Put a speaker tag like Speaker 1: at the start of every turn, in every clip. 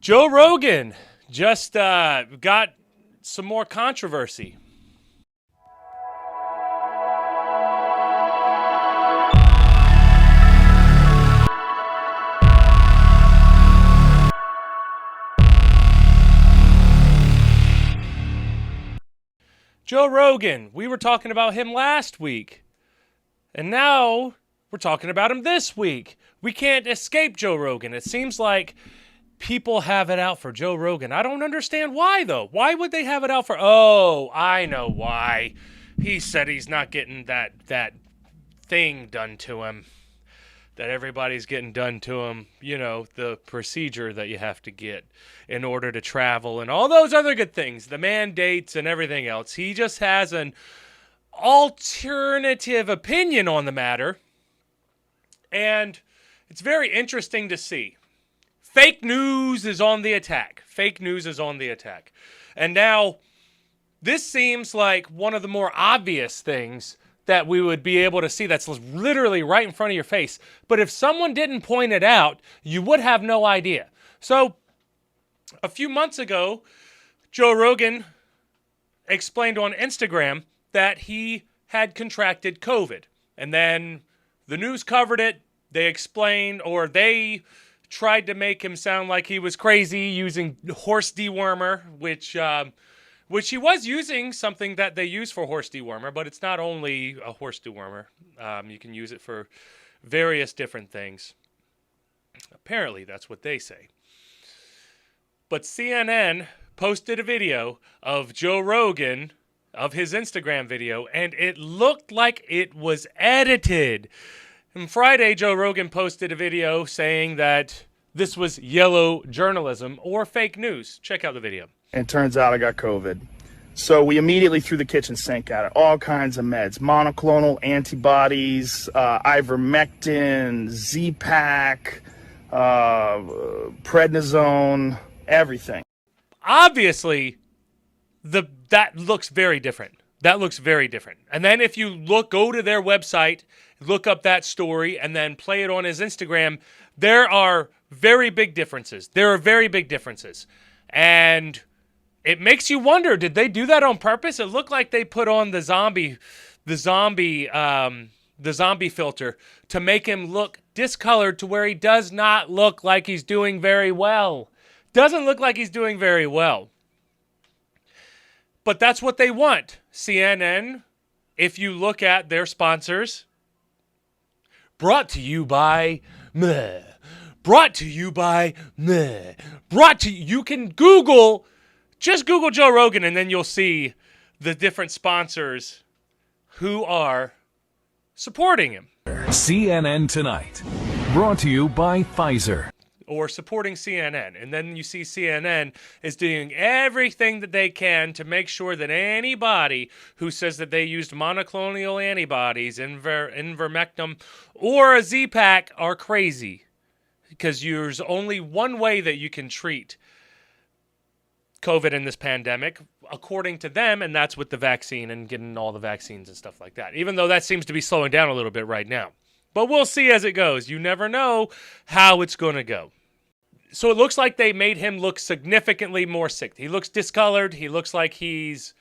Speaker 1: Joe Rogan just got some more controversy. Joe Rogan, we were talking about him last week, and now we're talking about him this week. We can't escape Joe Rogan. It seems like people have it out for Joe Rogan. I don't understand why, though. Why would they have it out for... Oh, I know why. He said he's not getting that thing done to him. That everybody's getting done to him. You know, the procedure that you have to get in order to travel and all those other good things. The mandates and everything else. He just has an alternative opinion on the matter. And it's very interesting to see. Fake news is on the attack. Fake news is on the attack. And now, this seems like one of the more obvious things that we would be able to see that's literally right in front of your face. But if someone didn't point it out, you would have no idea. So, a few months ago, Joe Rogan explained on Instagram that he had contracted COVID. And then the news covered it. They explained, or they tried to make him sound like he was crazy using horse dewormer, which he was using, something that they use for horse dewormer, but it's not only a horse dewormer. You can use it for various different things. Apparently, that's what they say. But CNN posted a video of Joe Rogan, of his Instagram video, and it looked like it was edited. And Friday, Joe Rogan posted a video saying that this was yellow journalism or fake news. Check out the video.
Speaker 2: And it turns out I got COVID. So we immediately threw the kitchen sink at it. All kinds of meds, monoclonal antibodies, ivermectin, Z-Pak, prednisone, everything.
Speaker 1: Obviously, that looks very different. That looks very different. And then if you go to their website, look up that story, and then play it on his Instagram, there are very big differences. There are very big differences. And it makes you wonder, did they do that on purpose? It looked like they put on the zombie filter to make him look discolored to where he does not look like he's doing very well. Doesn't look like he's doing very well. But that's what they want. CNN, if you look at their sponsors, brought to you by meh. Brought to you by meh. You can just Google Joe Rogan, and then you'll see the different sponsors who are supporting him.
Speaker 3: CNN Tonight, brought to you by Pfizer.
Speaker 1: Or supporting CNN. And then you see CNN is doing everything that they can to make sure that anybody who says that they used monoclonal antibodies, ivermectin, or a Z-Pak are crazy. Because there's only one way that you can treat COVID in this pandemic, according to them, and that's with the vaccine and getting all the vaccines and stuff like that. Even though that seems to be slowing down a little bit right now. But we'll see as it goes. You never know how it's going to go. So it looks like they made him look significantly more sick. He looks discolored. He looks like he's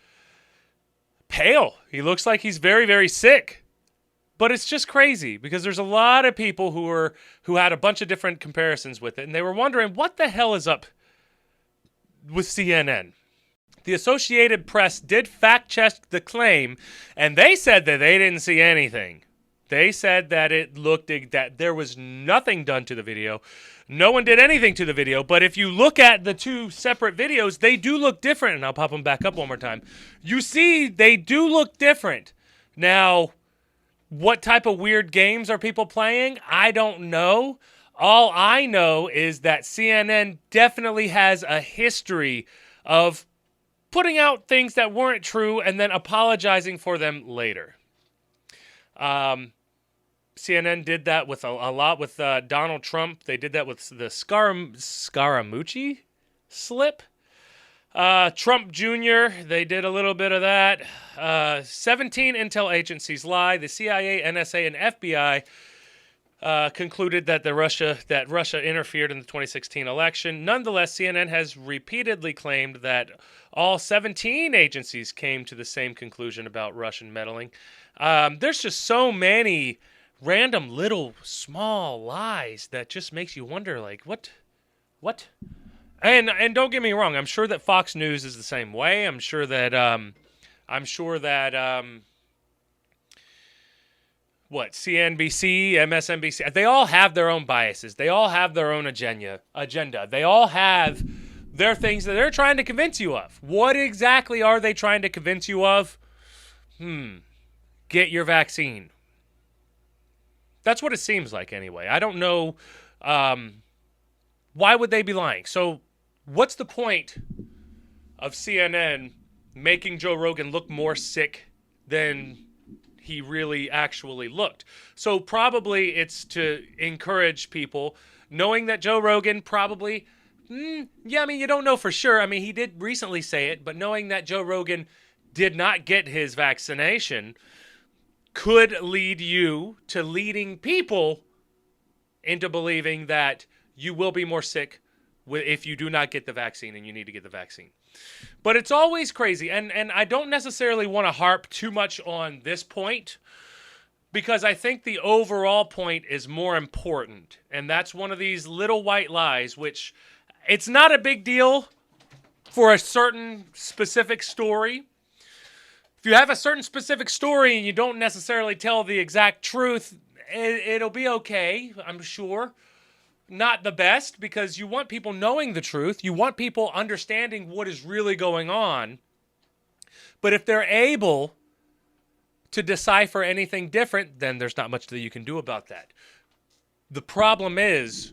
Speaker 1: pale. He looks like he's very, very sick. But it's just crazy because there's a lot of people who had a bunch of different comparisons with it, and they were wondering what the hell is up with CNN. The Associated Press did fact-check the claim, and they said that they didn't see anything. They said that that there was nothing done to the video. No one did anything to the video, but if you look at the two separate videos, they do look different, and I'll pop them back up one more time. You see, they do look different. Now, what type of weird games are people playing? I don't know. All I know is that CNN definitely has a history of putting out things that weren't true and then apologizing for them later. CNN did that with a lot with Donald Trump. They did that with the Scaramucci slip. Trump Jr., they did a little bit of that. 17 intel agencies lie. The CIA, NSA, and FBI concluded that Russia interfered in the 2016 election. Nonetheless, CNN has repeatedly claimed that all 17 agencies came to the same conclusion about Russian meddling. There's just so many random little small lies that just makes you wonder, like, what? And don't get me wrong, I'm sure that Fox News is the same way. I'm sure that CNBC, MSNBC, they all have their own biases. They all have their own agenda. They all have their things that they're trying to convince you of. What exactly are they trying to convince you of? Get your vaccine. That's what it seems like anyway. I don't know. Why would they be lying? So what's the point of CNN making Joe Rogan look more sick than he really actually looked? So probably it's to encourage people, knowing that Joe Rogan probably, you don't know for sure. I mean, he did recently say it, but knowing that Joe Rogan did not get his vaccination could lead you to leading people into believing that you will be more sick if you do not get the vaccine and you need to get the vaccine. But it's always crazy, and I don't necessarily want to harp too much on this point because I think the overall point is more important, and that's one of these little white lies, which it's not a big deal for a certain specific story. If you have a certain specific story and you don't necessarily tell the exact truth, it'll be okay, I'm sure. Not the best, because you want people knowing the truth. You want people understanding what is really going on. But if they're able to decipher anything different, then there's not much that you can do about that. The problem is,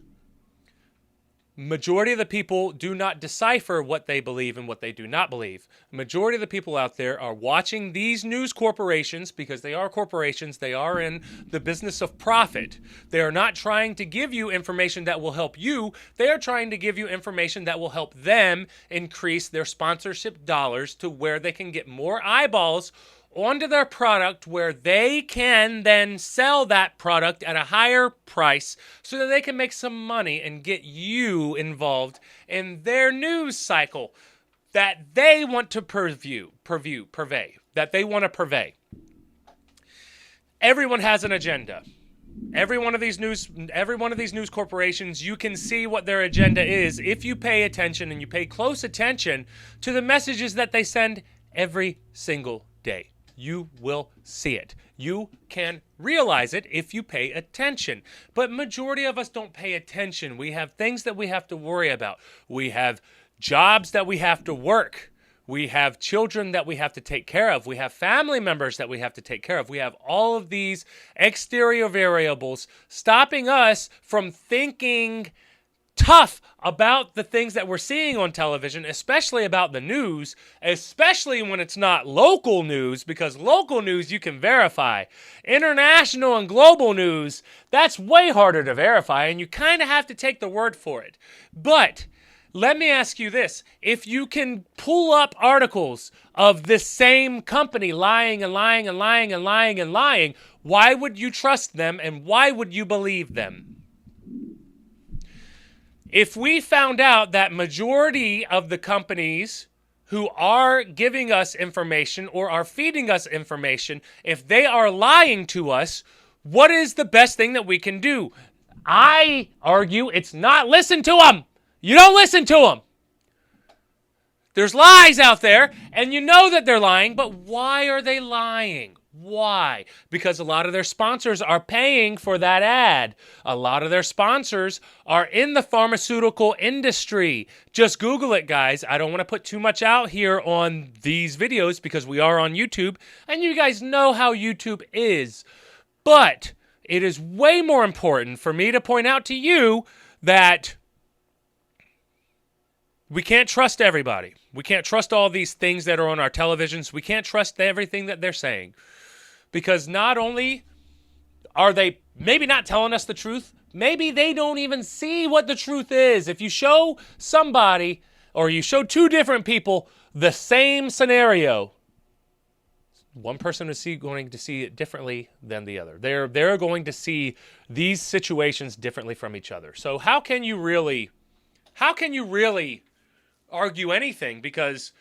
Speaker 1: majority of the people do not decipher what they believe and what they do not believe. Majority of the people out there are watching these news corporations because they are corporations. They are in the business of profit. They are not trying to give you information that will help you. They are trying to give you information that will help them increase their sponsorship dollars to where they can get more eyeballs onto their product, where they can then sell that product at a higher price so that they can make some money and get you involved in their news cycle that they want to purvey, that they want to purvey. Everyone has an agenda. Every one of these news corporations, you can see what their agenda is if you pay attention and you pay close attention to the messages that they send every single day. You will see it. You can realize it if you pay attention. But majority of us don't pay attention. We have things that we have to worry about. We have jobs that we have to work. We have children that we have to take care of. We have family members that we have to take care of. We have all of these exterior variables stopping us from thinking tough about the things that we're seeing on television, especially about the news, especially when it's not local news, because local news you can verify. International and global news, that's way harder to verify, and you kind of have to take the word for it. But let me ask you this. If you can pull up articles of this same company lying and lying and lying and lying and lying, why would you trust them and why would you believe them? If we found out that majority of the companies who are giving us information or are feeding us information, if they are lying to us, what is the best thing that we can do? I argue it's not listen to them. You don't listen to them. There's lies out there, and you know that they're lying, but why are they lying? Why? Because a lot of their sponsors are paying for that ad. A lot of their sponsors are in the pharmaceutical industry. Just Google it, guys. I don't want to put too much out here on these videos because we are on YouTube, and you guys know how YouTube is. But it is way more important for me to point out to you that we can't trust everybody. We can't trust all these things that are on our televisions. We can't trust everything that they're saying. Because not only are they maybe not telling us the truth, maybe they don't even see what the truth is. If you show somebody or you show two different people the same scenario, One person is going to see it differently than the other. They're going to see these situations differently from each other. So how can you really argue anything? Because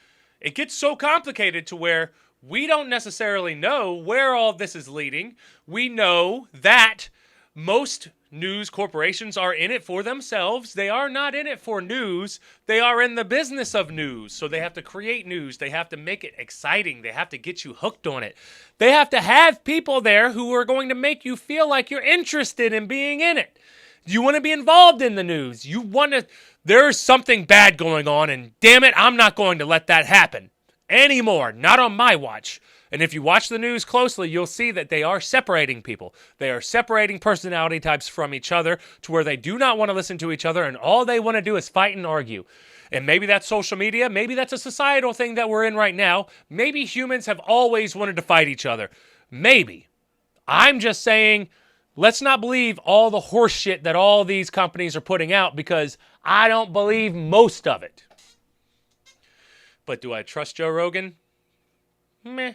Speaker 1: it gets so complicated to where we don't necessarily know where all this is leading. We know that most news corporations are in it for themselves. They are not in it for news. They are in the business of news. So they have to create news. They have to make it exciting. They have to get you hooked on it. They have to have people there who are going to make you feel like you're interested in being in it. You want to be involved in the news. You want to, there's something bad going on, and damn it, I'm not going to let that happen anymore. Not on my watch. And if you watch the news closely, you'll see that they are separating people. They are separating personality types from each other to where they do not want to listen to each other, and all they want to do is fight and argue. And maybe that's social media. Maybe that's a societal thing that we're in right now. Maybe humans have always wanted to fight each other. Maybe. I'm just saying, let's not believe all the horse shit that all these companies are putting out, because I don't believe most of it. But do I trust Joe Rogan? Meh.